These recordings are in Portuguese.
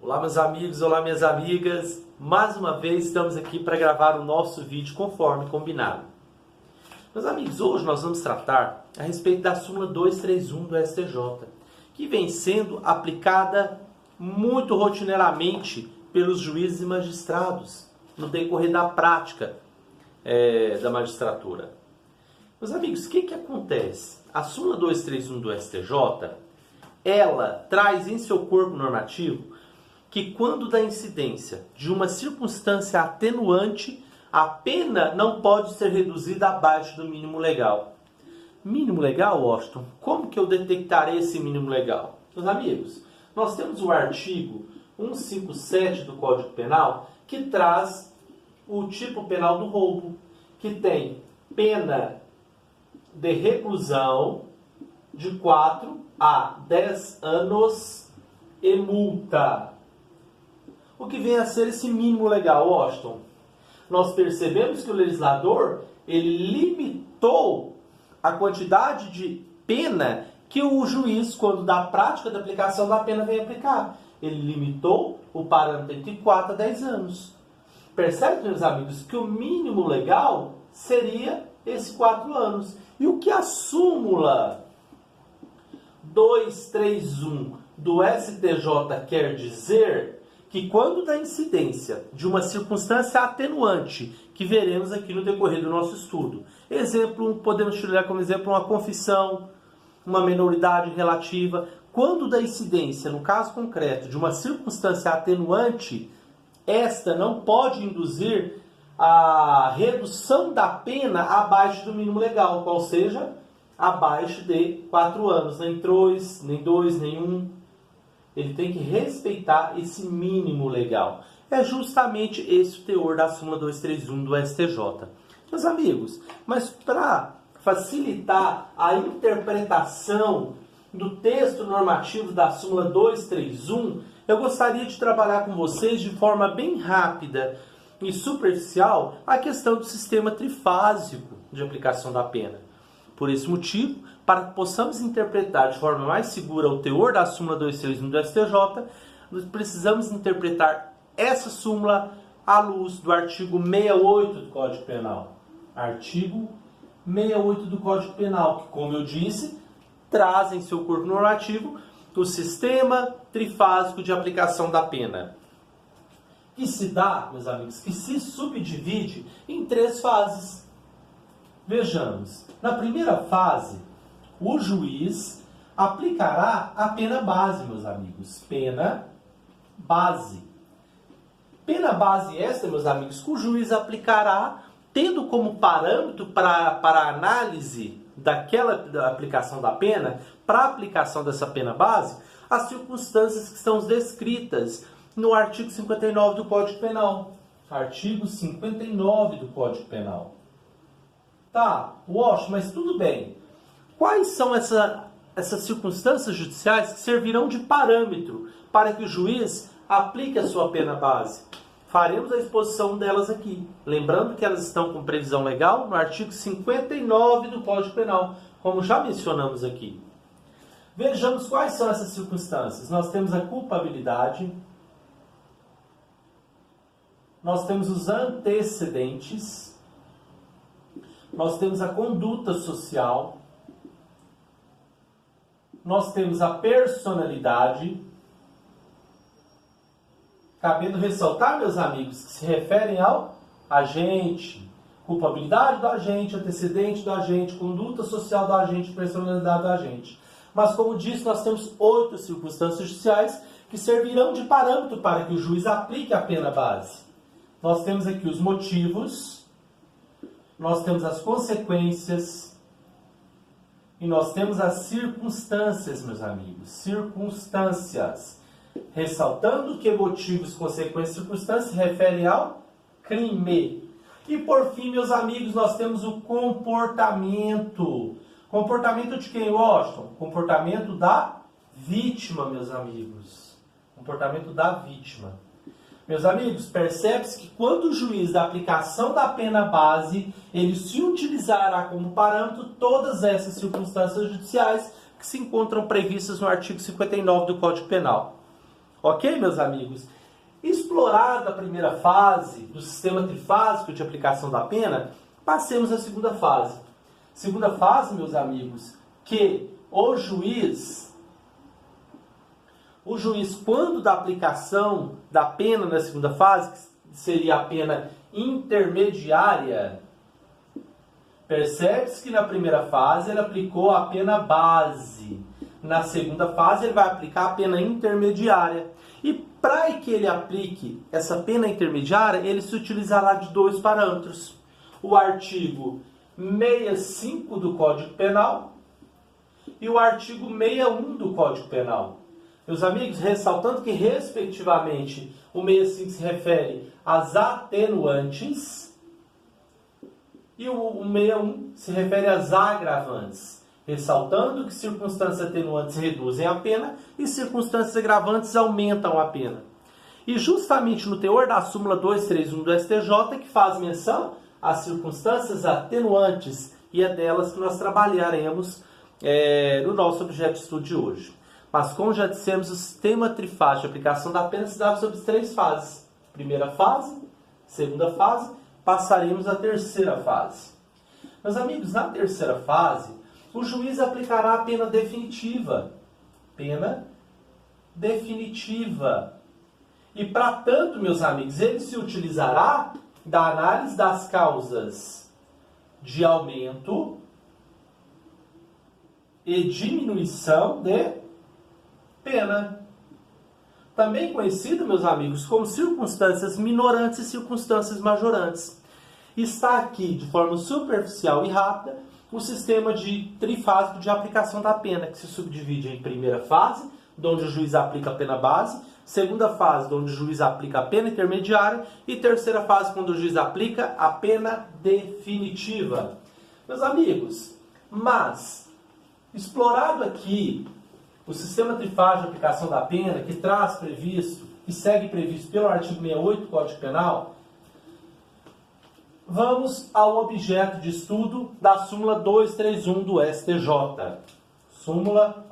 Olá meus amigos, olá minhas amigas, mais uma vez estamos aqui para gravar o nosso vídeo conforme combinado. Meus amigos, hoje nós vamos tratar a respeito da súmula 231 do STJ, que vem sendo aplicada muito rotineiramente pelos juízes e magistrados no decorrer da prática da magistratura. Meus amigos, o que acontece? A súmula 231 do STJ, ela traz em seu corpo normativo que quando da incidência de uma circunstância atenuante, a pena não pode ser reduzida abaixo do mínimo legal. Mínimo legal, Washington? Como que eu detectarei esse mínimo legal? Meus amigos, nós temos o artigo 157 do Código Penal que traz o tipo penal do roubo, que tem pena de reclusão de 4 a 10 anos e multa. O que vem a ser esse mínimo legal, Washington? Nós percebemos que o legislador ele limitou a quantidade de pena que o juiz, quando da prática da aplicação da pena, vem aplicar. Ele limitou o parâmetro entre 4 a 10 anos. Percebe, meus amigos, que o mínimo legal seria esses 4 anos. E o que a súmula 231 do STJ quer dizer? Que quando da incidência de uma circunstância atenuante, que veremos aqui no decorrer do nosso estudo, exemplo, podemos utilizar como exemplo uma confissão, uma minoridade relativa, quando da incidência, no caso concreto, de uma circunstância atenuante, esta não pode induzir a redução da pena abaixo do mínimo legal, qual seja, abaixo de 4 anos, nem 3, nem 2, nem 1. Ele tem que respeitar esse mínimo legal. É justamente esse o teor da súmula 231 do STJ. Meus amigos, mas para facilitar a interpretação do texto normativo da súmula 231, eu gostaria de trabalhar com vocês de forma bem rápida e superficial a questão do sistema trifásico de aplicação da pena. Por esse motivo, para que possamos interpretar de forma mais segura o teor da súmula 231 do STJ, nós precisamos interpretar essa súmula à luz do artigo 68 do Código Penal. Artigo 68 do Código Penal, que, como eu disse, traz em seu corpo normativo o sistema trifásico de aplicação da pena. Que se dá, meus amigos, que se subdivide em 3 fases. Vejamos, na primeira fase, o juiz aplicará a pena base, meus amigos. Pena base. Pena base esta, meus amigos, que o juiz aplicará tendo como parâmetro para a análise da aplicação da pena, para a aplicação dessa pena base, as circunstâncias que estão descritas no artigo 59 do Código Penal. Artigo 59 do Código Penal. Tá, Washington, mas tudo bem. Quais são essas circunstâncias judiciais que servirão de parâmetro para que o juiz aplique a sua pena base? Faremos a exposição delas aqui. Lembrando que elas estão com previsão legal no artigo 59 do Código Penal, como já mencionamos aqui. Vejamos quais são essas circunstâncias. Nós temos a culpabilidade, nós temos os antecedentes, nós temos a conduta social, nós temos a personalidade, cabendo ressaltar, meus amigos, que se referem ao agente, culpabilidade do agente, antecedente do agente, conduta social do agente, personalidade do agente. Mas, como disse, nós temos 8 circunstâncias judiciais que servirão de parâmetro para que o juiz aplique a pena base. Nós temos aqui os motivos, nós temos as consequências e nós temos as circunstâncias, meus amigos. Circunstâncias. Ressaltando que motivos, consequências e circunstâncias se referem ao crime. E por fim, meus amigos, nós temos o comportamento. Comportamento de quem, Washington? Comportamento da vítima, meus amigos. Comportamento da vítima. Meus amigos, percebe-se que quando o juiz da aplicação da pena base, ele se utilizará como parâmetro todas essas circunstâncias judiciais que se encontram previstas no artigo 59 do Código Penal. Ok, meus amigos? Explorada a primeira fase do sistema trifásico de aplicação da pena, passemos à segunda fase. Segunda fase, meus amigos, que o juiz, quando da aplicação da pena na segunda fase, que seria a pena intermediária, percebe-se que na primeira fase ele aplicou a pena base. Na segunda fase ele vai aplicar a pena intermediária. E para que ele aplique essa pena intermediária, ele se utilizará de dois parâmetros. O artigo 65 do Código Penal e o artigo 61 do Código Penal. Meus amigos, ressaltando que, respectivamente, o 65 se refere às atenuantes e o 61 se refere às agravantes. Ressaltando que circunstâncias atenuantes reduzem a pena e circunstâncias agravantes aumentam a pena. E justamente no teor da súmula 231 do STJ, que faz menção às circunstâncias atenuantes, e é delas que nós trabalharemos no nosso objeto de estudo de hoje. Mas como já dissemos, o sistema trifásico de aplicação da pena se dá sobre 3 fases. Primeira fase, segunda fase, passaremos à terceira fase. Meus amigos, na terceira fase, o juiz aplicará a pena definitiva. Pena definitiva. E para tanto, meus amigos, ele se utilizará da análise das causas de aumento e diminuição de pena. Também conhecido, meus amigos, como circunstâncias minorantes e circunstâncias majorantes. Está aqui, de forma superficial e rápida, o sistema trifásico de aplicação da pena, que se subdivide em primeira fase, onde o juiz aplica a pena base, segunda fase, onde o juiz aplica a pena intermediária, e terceira fase, quando o juiz aplica a pena definitiva. Meus amigos, mas, explorado aqui o sistema trifásico de aplicação da pena, que traz previsto, que segue previsto pelo artigo 68 do Código Penal, vamos ao objeto de estudo da súmula 231 do STJ. Súmula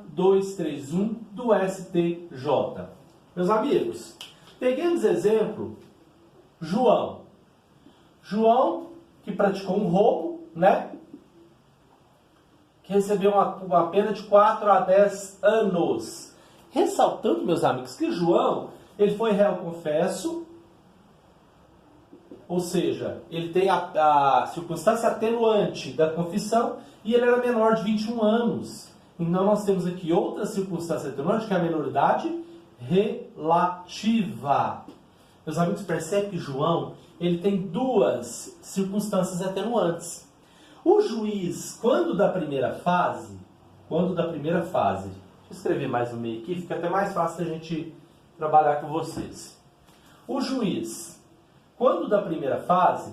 231 do STJ. Meus amigos, peguemos exemplo, João. João, que praticou um roubo, né? Que recebeu uma pena de 4 a 10 anos. Ressaltando, meus amigos, que João, ele foi réu confesso, ou seja, ele tem a circunstância atenuante da confissão e ele era menor de 21 anos. Então nós temos aqui outra circunstância atenuante, que é a menoridade relativa. Meus amigos, percebem que João, ele tem duas circunstâncias atenuantes. O juiz, quando da primeira fase, deixa eu escrever mais no meio aqui, fica até mais fácil a gente trabalhar com vocês. O juiz, quando da primeira fase,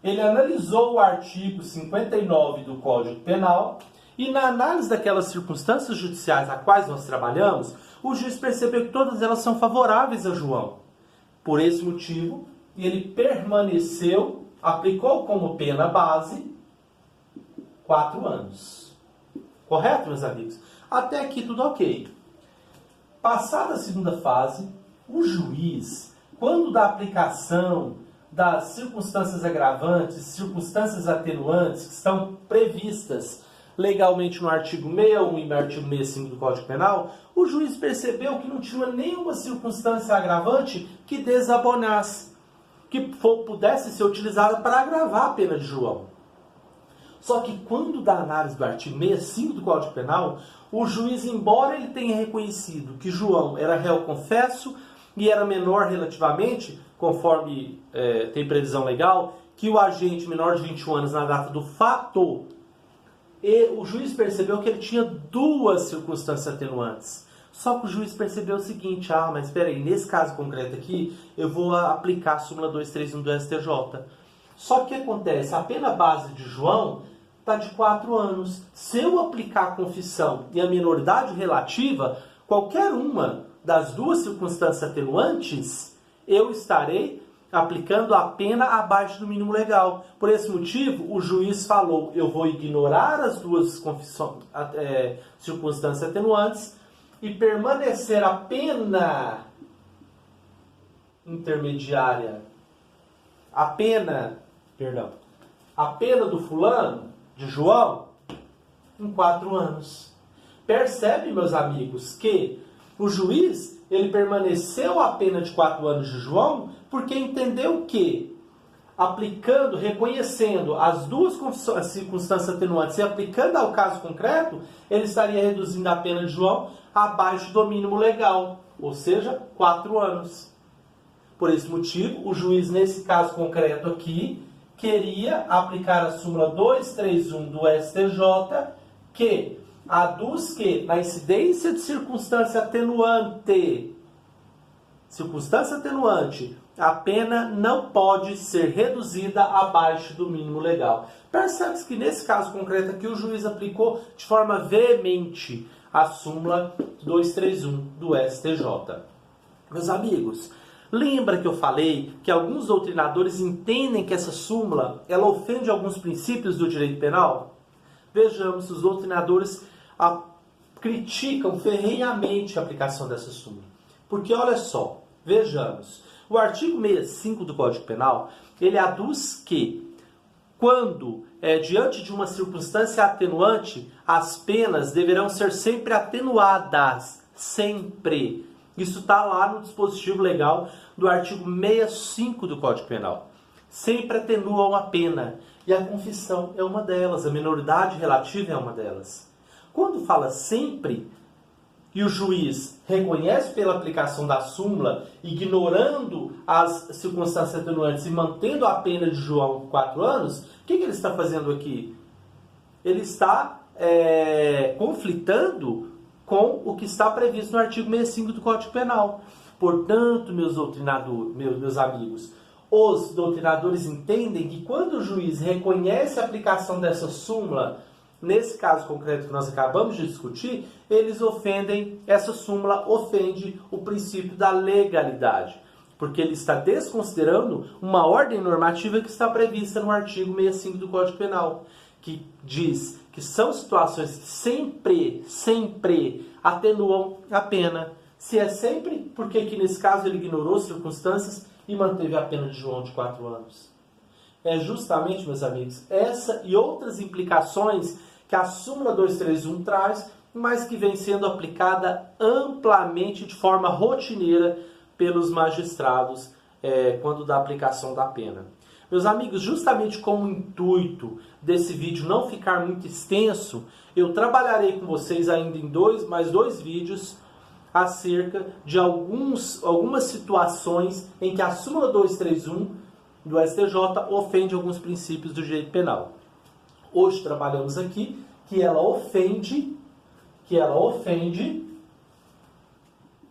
ele analisou o artigo 59 do Código Penal e na análise daquelas circunstâncias judiciais a quais nós trabalhamos, o juiz percebeu que todas elas são favoráveis a João. Por esse motivo, ele permaneceu, aplicou como pena base 4 anos. Correto, meus amigos? Até aqui tudo ok. Passada a segunda fase, o juiz, quando da aplicação das circunstâncias agravantes, circunstâncias atenuantes que estão previstas legalmente no artigo 61 e no artigo 65 do Código Penal, o juiz percebeu que não tinha nenhuma circunstância agravante que desabonasse, que pudesse ser utilizada para agravar a pena de João. Só que quando da análise do artigo 65 do Código Penal, o juiz, embora ele tenha reconhecido que João era réu confesso e era menor relativamente, conforme tem previsão legal, que o agente menor de 21 anos na data do fato, e o juiz percebeu que ele tinha duas circunstâncias atenuantes. Só que o juiz percebeu o seguinte, mas espera aí, nesse caso concreto aqui, eu vou aplicar a súmula 231 do STJ. Só que o que acontece? A pena base de João está de 4 anos. Se eu aplicar a confissão e a minoridade relativa, qualquer uma das duas circunstâncias atenuantes, eu estarei aplicando a pena abaixo do mínimo legal. Por esse motivo, o juiz falou, eu vou ignorar as duas circunstâncias atenuantes e permanecer a pena intermediária, a pena do fulano, de João, em 4 anos. Percebe, meus amigos, que o juiz, ele permaneceu a pena de 4 anos de João porque entendeu que, aplicando, reconhecendo as duas circunstâncias atenuantes e aplicando ao caso concreto, ele estaria reduzindo a pena de João abaixo do mínimo legal, ou seja, 4 anos. Por esse motivo, o juiz, nesse caso concreto aqui, queria aplicar a súmula 231 do STJ, que aduz que, na incidência de circunstância atenuante, a pena não pode ser reduzida abaixo do mínimo legal. Percebe-se que, nesse caso concreto aqui, o juiz aplicou de forma veemente a súmula 231 do STJ. Meus amigos, lembra que eu falei que alguns doutrinadores entendem que essa súmula ela ofende alguns princípios do direito penal? Vejamos se os doutrinadores criticam ferrenhamente a aplicação dessa súmula. Porque olha só, vejamos, o artigo 65 do Código Penal, ele aduz que quando diante de uma circunstância atenuante, as penas deverão ser sempre atenuadas, sempre. Isso está lá no dispositivo legal do artigo 65 do Código Penal. Sempre atenuam a pena. E a confissão é uma delas, a minoridade relativa é uma delas. Quando fala sempre, e o juiz reconhece pela aplicação da súmula, ignorando as circunstâncias atenuantes e mantendo a pena de João 4 anos, o que ele está fazendo aqui? Ele está conflitando com o que está previsto no artigo 65 do Código Penal. Portanto, meus amigos, os doutrinadores entendem que quando o juiz reconhece a aplicação dessa súmula, nesse caso concreto que nós acabamos de discutir, essa súmula ofende o princípio da legalidade, porque ele está desconsiderando uma ordem normativa que está prevista no artigo 65 do Código Penal, que diz que são situações que sempre atenuam a pena. Se é sempre, por que nesse caso ele ignorou circunstâncias e manteve a pena de João de 4 anos? É justamente, meus amigos, essa e outras implicações que a súmula 231 traz, mas que vem sendo aplicada amplamente de forma rotineira pelos magistrados quando da aplicação da pena. Meus amigos, justamente com o intuito desse vídeo não ficar muito extenso, eu trabalharei com vocês ainda em mais dois vídeos acerca de algumas situações em que a súmula 231 do STJ ofende alguns princípios do direito penal. Hoje trabalhamos aqui que ela ofende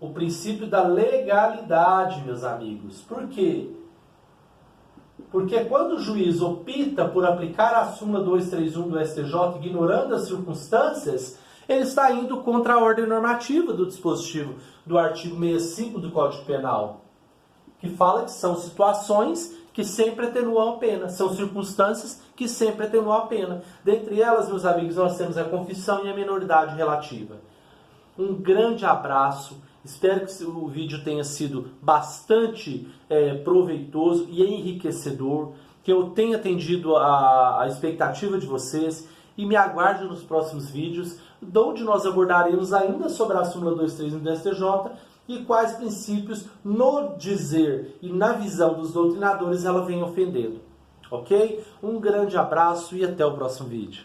o princípio da legalidade, meus amigos. Por quê? Porque quando o juiz opta por aplicar a súmula 231 do STJ, ignorando as circunstâncias, ele está indo contra a ordem normativa do dispositivo do artigo 65 do Código Penal, que fala que são situações que sempre atenuam a pena, são circunstâncias que sempre atenuam a pena. Dentre elas, meus amigos, nós temos a confissão e a minoridade relativa. Um grande abraço, espero que o vídeo tenha sido bastante proveitoso e enriquecedor, que eu tenha atendido a expectativa de vocês e me aguarde nos próximos vídeos, onde nós abordaremos ainda sobre a súmula 231 do STJ e quais princípios, no dizer e na visão dos doutrinadores, ela vem ofendendo. Ok? Um grande abraço e até o próximo vídeo.